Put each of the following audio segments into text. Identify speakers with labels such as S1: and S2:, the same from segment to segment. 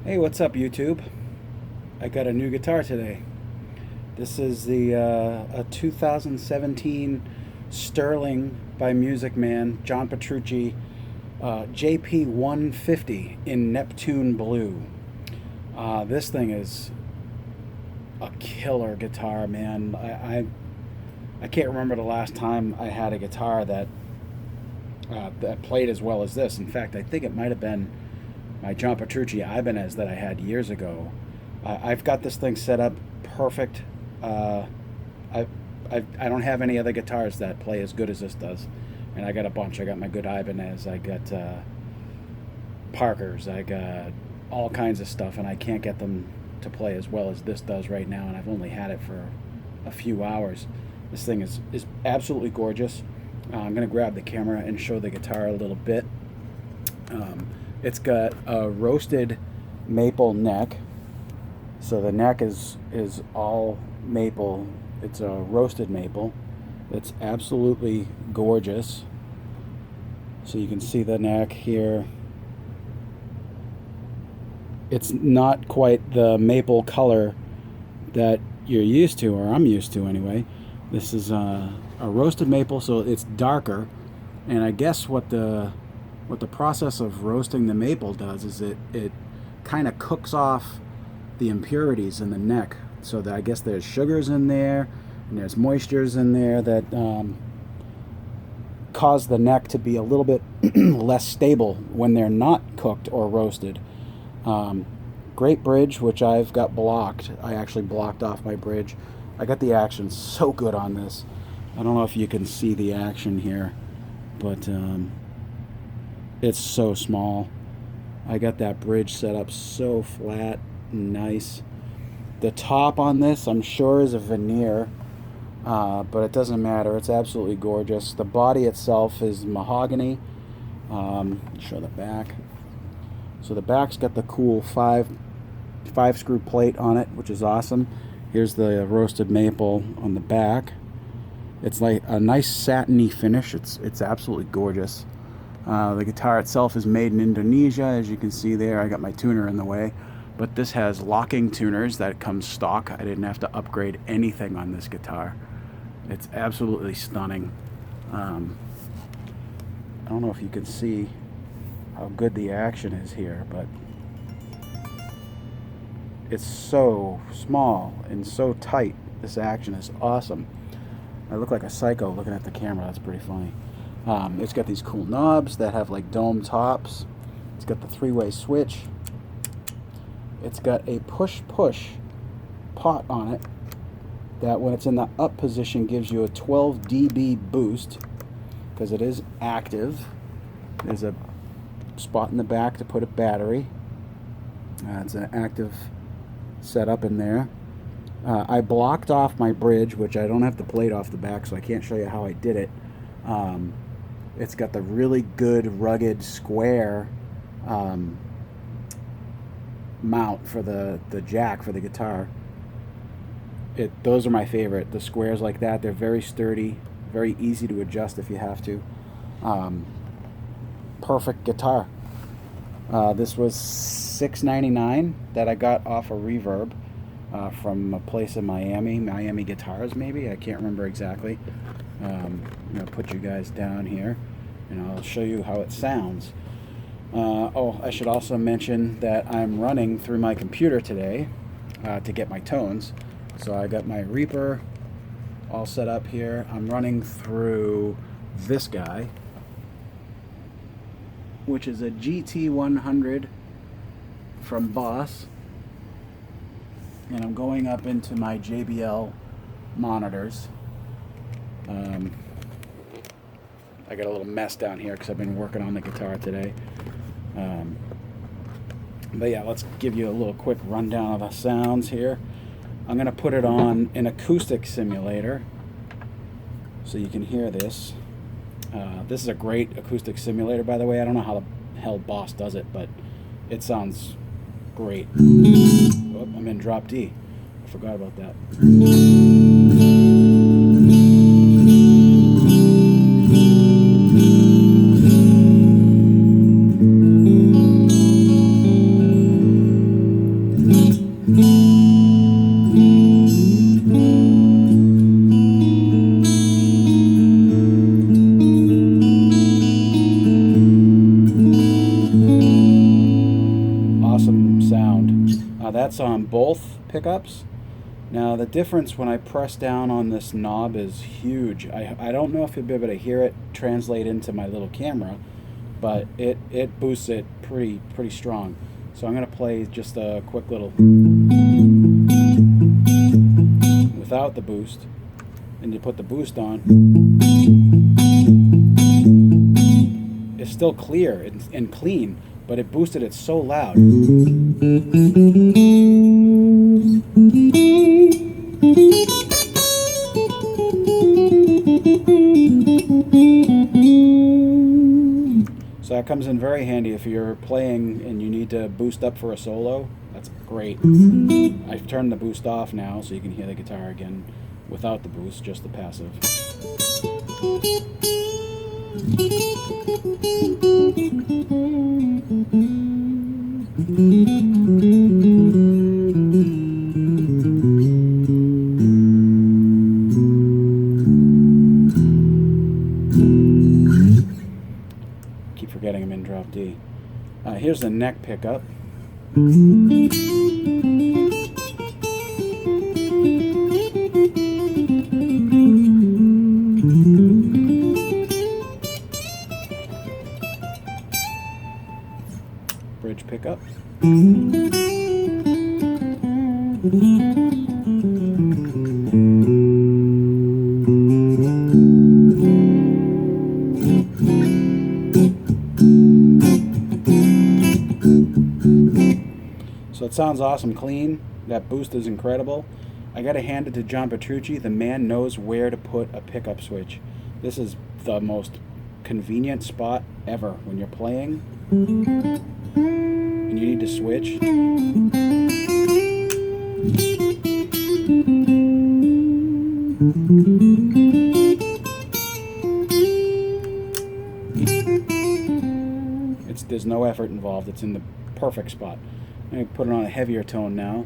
S1: Hey, what's up, YouTube? I got a new guitar today. This is a 2017 Sterling by Music Man John Petrucci JP150 in Neptune Blue. This thing is a killer guitar, man. I can't remember the last time I had a guitar that played as well as this. In fact, I think it might have been my John Petrucci Ibanez that I had years ago. I've got this thing set up perfect. Uh, I don't have any other guitars that play as good as this does, and I got a bunch. I got my good Ibanez. I got Parkers. I got all kinds of stuff, and I can't get them to play as well as this does right now. And I've only had it for a few hours. This thing is absolutely gorgeous. I'm gonna grab the camera and show the guitar a little bit. It's got a roasted maple neck, so the neck is all maple. It's a roasted maple. It's absolutely gorgeous. So you can see the neck here. It's not quite the maple color that you're used to, or I'm used to anyway. This is a roasted maple, so it's darker. And I guess what the process of roasting the maple does is it kind of cooks off the impurities in the neck. So that I guess there's sugars in there and there's moistures in there that cause the neck to be a little bit less stable when they're not cooked or roasted. Great bridge, which I've got blocked. I actually blocked off my bridge. I got the action so good on this. I don't know if you can see the action here, but it's so small. I got that bridge set up so flat and nice. The top on this, I'm sure, is a veneer, but it doesn't matter. It's absolutely gorgeous. The body itself is mahogany. Show the back. So the back's got the cool five screw plate on it, which is awesome. Here's the roasted maple on the back. It's like a nice satiny finish. It's absolutely gorgeous. The guitar itself is made in Indonesia, as you can see there. I got my tuner in the way, but this has locking tuners that come stock. I didn't have to upgrade anything on this guitar. It's absolutely stunning. I don't know if you can see how good the action is here, but it's so small and so tight. This action is awesome. I look like a psycho looking at the camera. That's pretty funny. It's got these cool knobs that have like dome tops. It's got the three-way switch. It's got a push-push pot on it that when it's in the up position gives you a 12 dB boost because it is active. There's a spot in the back to put a battery. It's an active setup in there. I blocked off my bridge, which I don't have the plate off the back, so I can't show you how I did it. It's got the really good rugged square mount for the jack for the guitar. Those are my favorite. The squares like that, they're very sturdy, very easy to adjust if you have to. Perfect guitar. This was $6.99 that I got off a Reverb from a place in Miami Guitars maybe, I can't remember exactly. I'm going to put you guys down here and I'll show you how it sounds. Oh, I should also mention that I'm running through my computer today to get my tones. So I got my Reaper all set up here. I'm running through this guy, which is a GT100 from Boss, and I'm going up into my JBL monitors. I got a little mess down here because I've been working on the guitar today. But yeah, let's give you a little quick rundown of the sounds here. I'm going to put it on an Acoustic Simulator so you can hear this. This is a great acoustic simulator, by the way. I don't know how the hell Boss does it, but it sounds great. Oh, I'm in drop D. I forgot about that. That's on both pickups. Now the difference when I press down on this knob is huge. I don't know if you'll be able to hear it translate into my little camera, but it boosts it pretty strong. So I'm going to play just a quick little without the boost, and you put the boost on. It's still clear and clean, but it boosted it so loud. So that comes in very handy if you're playing and you need to boost up for a solo. That's great. I've turned the boost off now so you can hear the guitar again without the boost, just the passive. Keep forgetting I'm in drop D. Here's the neck pickup. Bridge pickup. So it sounds awesome clean. That boost is incredible. I gotta hand it to John Petrucci. The man knows where to put a pickup switch. This is the most convenient spot ever when you're playing and you need to switch. There's no effort involved. It's in the perfect spot. I'm going to put it on a heavier tone now.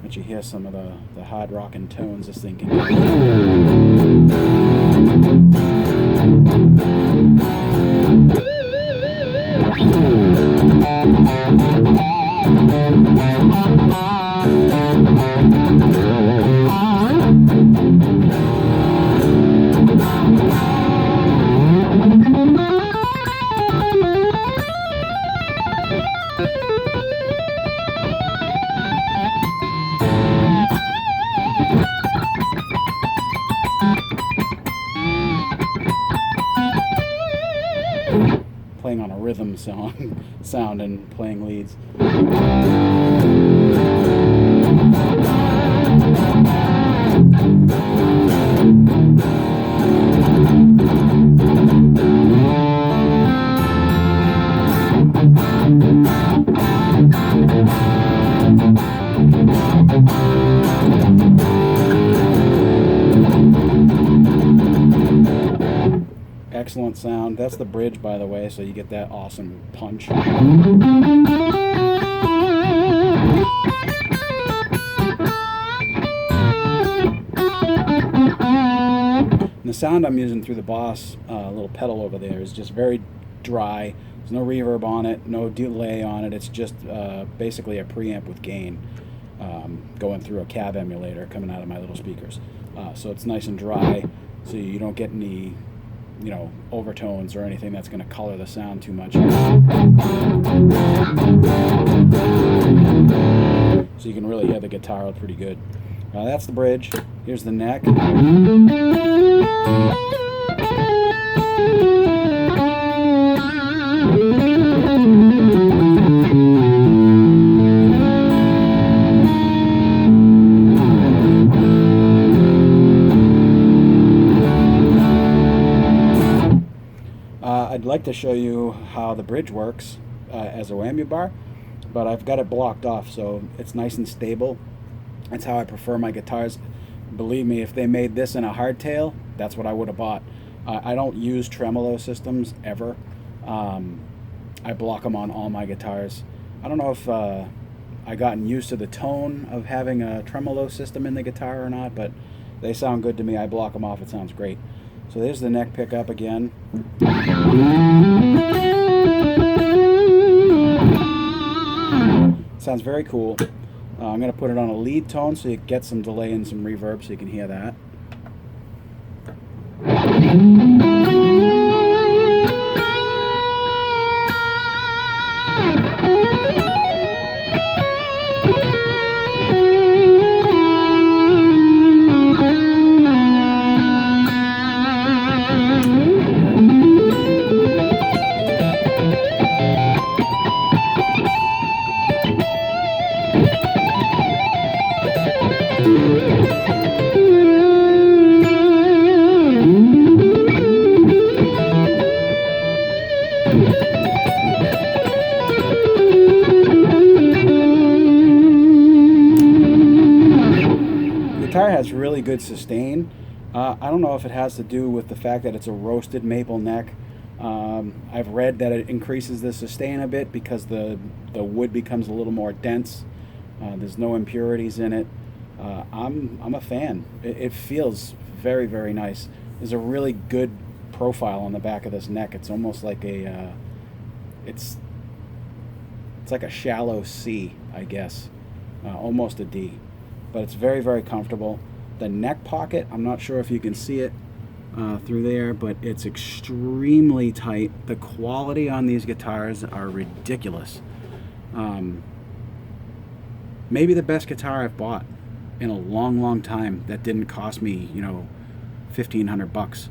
S1: Let you hear some of the hard rockin' tones this thing can playing on a rhythm sound and playing leads. Excellent sound. That's the bridge, by the way, so you get that awesome punch. And the sound I'm using through the Boss little pedal over there is just very dry. There's no reverb on it, no delay on it. It's just basically a preamp with gain going through a cab emulator coming out of my little speakers. So it's nice and dry, so you don't get any overtones or anything that's going to color the sound too much. So you can really hear the guitar pretty good. That's the bridge. Here's the neck. I'd like to show you how the bridge works as a whammy bar, but I've got it blocked off so it's nice and stable. That's how I prefer my guitars. Believe me, if they made this in a hardtail, that's what I would have bought. I don't use tremolo systems ever. I block them on all my guitars. I don't know if I gotten used to the tone of having a tremolo system in the guitar or not, but they sound good to me. I block them off. It sounds great. So there's the neck pickup again. Sounds very cool. I'm going to put it on a lead tone so you get some delay and some reverb so you can hear that. Guitar has really good sustain. I don't know if it has to do with the fact that it's a roasted maple neck. I've read that it increases the sustain a bit because the wood becomes a little more dense. There's no impurities in it. I'm a fan. It feels very, very nice. There's a really good profile on the back of this neck. It's almost like a it's like a shallow C, I guess, almost a D. But it's very, very comfortable. The neck pocket, I'm not sure if you can see it through there, but it's extremely tight. The quality on these guitars are ridiculous. Maybe the best guitar I've bought in a long, long time that didn't cost me, you know, $1,500.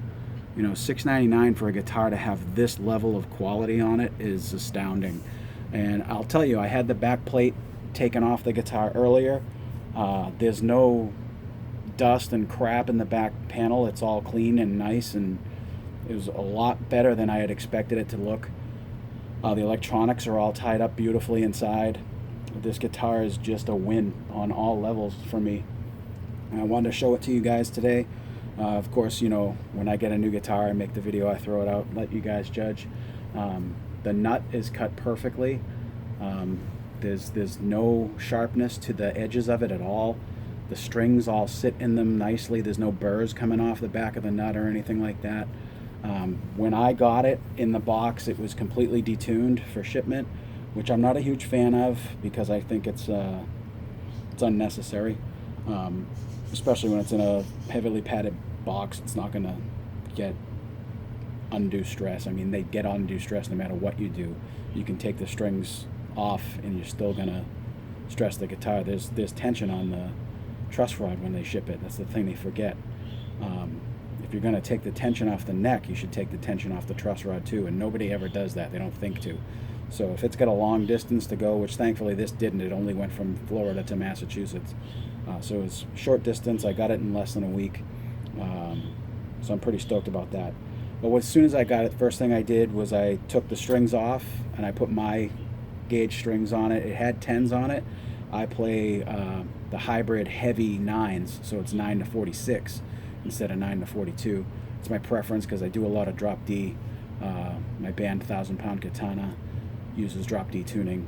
S1: You know, $699 for a guitar to have this level of quality on it is astounding. And I'll tell you, I had the back plate taken off the guitar earlier. There's no dust and crap in the back panel. It's all clean and nice, and it was a lot better than I had expected it to look. The electronics are all tied up beautifully inside. This guitar is just a win on all levels for me. And I wanted to show it to you guys today. Of course, you know, when I get a new guitar, I make the video, I throw it out, let you guys judge. The nut is cut perfectly. There's no sharpness to the edges of it at all. The strings all sit in them nicely. There's no burrs coming off the back of the nut or anything like that. When I got it in the box, it was completely detuned for shipment, which I'm not a huge fan of because I think it's unnecessary. Especially when it's in a heavily padded box, it's not going to get undue stress. I mean, they get undue stress no matter what you do. You can take the strings off and you're still going to stress the guitar. There's tension on the truss rod when they ship it. That's the thing they forget. If you're going to take the tension off the neck, you should take the tension off the truss rod too, and nobody ever does that. They don't think to. So if it's got a long distance to go, which thankfully this didn't, it only went from Florida to Massachusetts. So it's short distance. I got it in less than a week. So I'm pretty stoked about that. But as soon as I got it, the first thing I did was I took the strings off and I put my gauge strings on it. It had 10s on it. I play the hybrid heavy 9s, so it's 9 to 46 instead of 9 to 42. It's my preference because I do a lot of drop D. My band 1000 Pound Katana uses drop D tuning.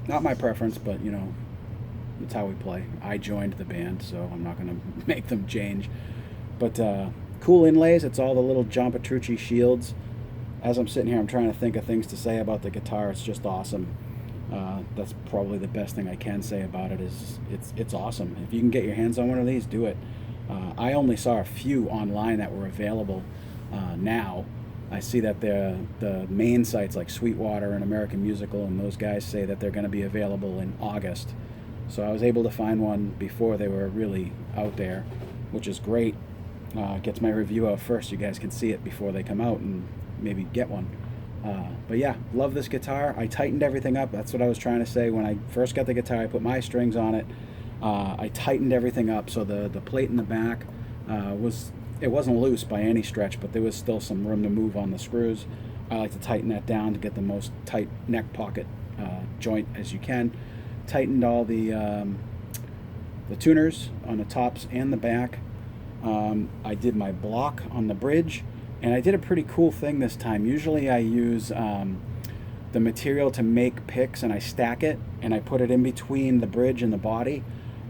S1: Not my preference, but you know, that's how we play. I joined the band, so I'm not going to make them change. But cool inlays. It's all the little John Petrucci shields. As I'm sitting here, I'm trying to think of things to say about the guitar. It's just awesome. That's probably the best thing I can say about it. Is it's awesome. If you can get your hands on one of these, do it. I only saw a few online that were available now. I see that the main sites like Sweetwater and American Musical and those guys say that they're going to be available in August. So I was able to find one before they were really out there, which is great. Gets my review out first. You guys can see it before they come out and maybe get one. But yeah, love this guitar. I tightened everything up. That's what I was trying to say. When I first got the guitar, I put my strings on it. I tightened everything up, so the plate in the back wasn't loose by any stretch, but there was still some room to move on the screws. I like to tighten that down to get the most tight neck pocket joint as you can. Tightened all the tuners on the tops and the back. I did my block on the bridge, and I did a pretty cool thing this time. Usually I use the material to make picks, and I stack it, and I put it in between the bridge and the body,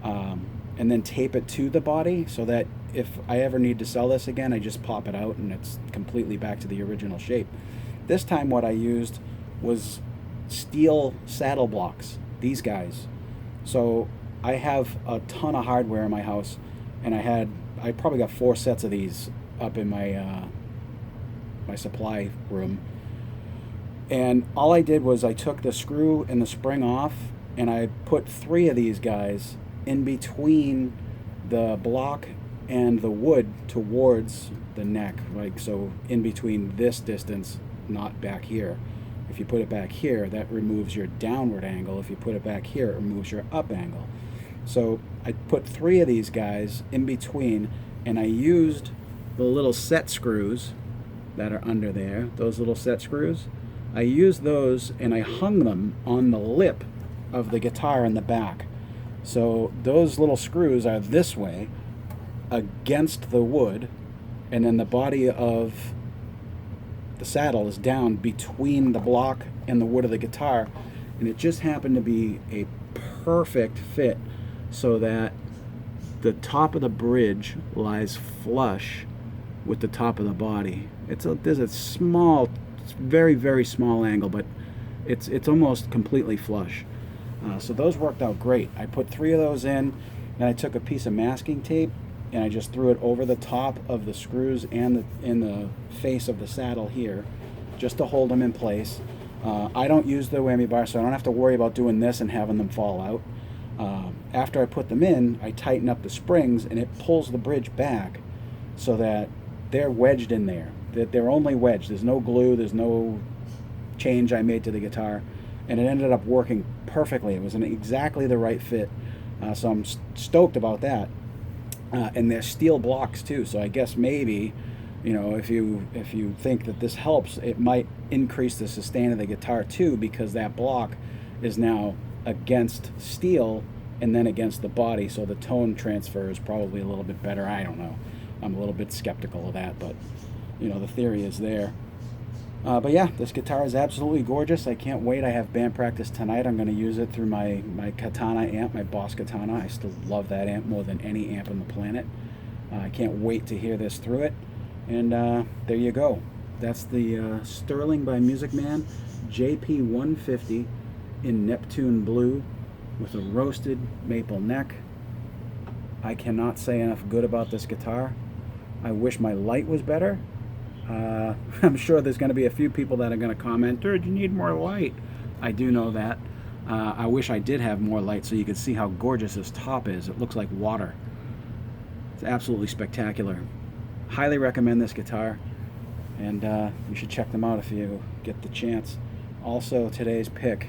S1: and then tape it to the body so that if I ever need to sell this again, I just pop it out and it's completely back to the original shape. This time what I used was steel saddle blocks, these guys. So I have a ton of hardware in my house, and I probably got 4 sets of these up in my my supply room. And all I did was I took the screw and the spring off, and I put 3 of these guys in between the block and the wood towards the neck, like so in between this distance, not back here. If you put it back here, that removes your downward angle. If you put it back here, it removes your up angle. So I put 3 of these guys in between, and I used the little set screws that are under there, those little set screws. I used those and I hung them on the lip of the guitar in the back. So those little screws are this way against the wood, and then the body of the saddle is down between the block and the wood of the guitar, and it just happened to be a perfect fit so that the top of the bridge lies flush with the top of the body. There's a small, very, very small angle, but it's almost completely flush. So those worked out great. I put 3 of those in, and I took a piece of masking tape and I just threw it over the top of the screws and in the face of the saddle here, just to hold them in place. I don't use the whammy bar, so I don't have to worry about doing this and having them fall out. After I put them in, I tighten up the springs, and it pulls the bridge back so that they're wedged in there. They're only wedged. There's no glue, there's no change I made to the guitar, and it ended up working perfectly. It was exactly the right fit, so I'm stoked about that. And they're steel blocks too, so I guess maybe, you know, if you think that this helps, it might increase the sustain of the guitar too, because that block is now against steel and then against the body, so the tone transfer is probably a little bit better. I don't know. I'm a little bit skeptical of that, but you know, the theory is there. But yeah, this guitar is absolutely gorgeous. I can't wait. I have band practice tonight. I'm going to use it through my Katana amp, my Boss Katana. I still love that amp more than any amp on the planet. I can't wait to hear this through it. And there you go. That's the Sterling by Music Man JP150 in Neptune Blue with a roasted maple neck. I cannot say enough good about this guitar. I wish my light was better. I'm sure there's going to be a few people that are going to comment, "Dude, you need more light." I do know that. I wish I did have more light so you could see how gorgeous this top is. It looks like water. It's absolutely spectacular. Highly recommend this guitar, and you should check them out if you get the chance. Also, today's pick,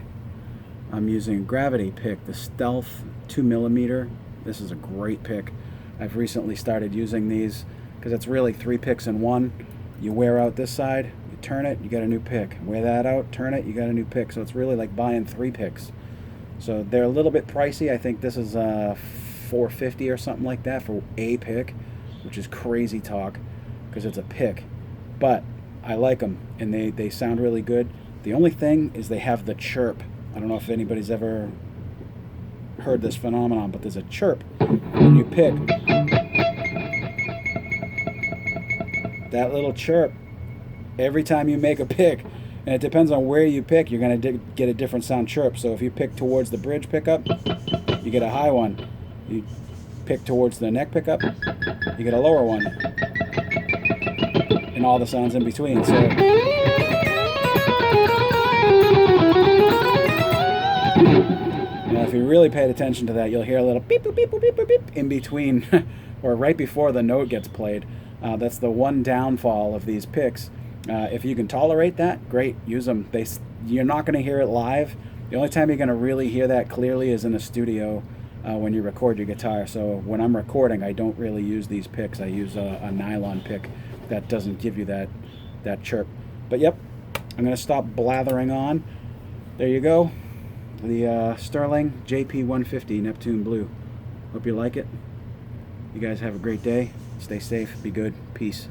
S1: I'm using a Gravity pick, the Stealth 2mm. This is a great pick. I've recently started using these because it's really 3 picks in one. You wear out this side, you turn it, you got a new pick. Wear that out, turn it, you got a new pick. So it's really like buying 3 picks. So they're a little bit pricey. I think this is $450 or something like that for a pick, which is crazy talk because it's a pick. But I like them, and they sound really good. The only thing is they have the chirp. I don't know if anybody's ever heard this phenomenon, but there's a chirp when you pick. That little chirp every time you make a pick, and it depends on where you pick, you're going to get a different sound chirp. So if you pick towards the bridge pickup, you get a high one. You pick towards the neck pickup, you get a lower one, and all the sounds in between. So now if you really paid attention to that, you'll hear a little beep boop beep boop beep boop beep in between or right before the note gets played. That's the one downfall of these picks. If you can tolerate that, great, use them. You're not going to hear it live. The only time you're going to really hear that clearly is in a studio when you record your guitar. So when I'm recording, I don't really use these picks. I use a nylon pick that doesn't give you that chirp. But yep, I'm going to stop blathering on. There you go. The Sterling JP150 Neptune Blue. Hope you like it. You guys have a great day. Stay safe. Be good. Peace.